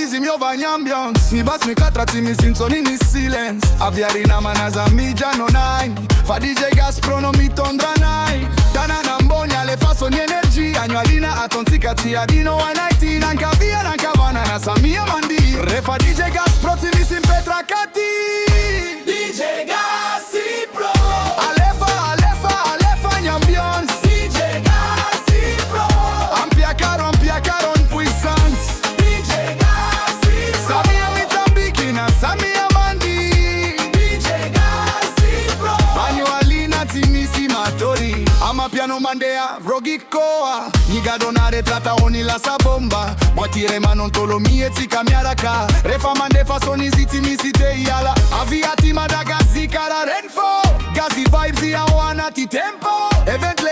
easy mi over ambiance. Mi bass mi katrati mi sinzoni ni silence. Aviarina manaza mi giano nine. Fa DJ Gaspro no mi tondra nine. Tana na mbonya le faso ni energy. Annualina atonzikati adino 119. Nanka via nanka vana na samia mandi. Refa DJ Gaspro ti mi simpetra kati. DJ Gaspro. Alefa nyambiance. DJ Gaspro. Ampia caro en puissance. DJ Gaspro. Samia Mozambique na Samia mandi. DJ Gaspro. Annualina timisi matori. Ama piano mandea rogi koa. Niga donare trata oni la sabomba. Mwatire manontolo mieti kamiaraka. Refa mande fasoni ziti misite yala. Aviati madagazi kara renfo. Gazi vibes ya wana ti tempo. Event le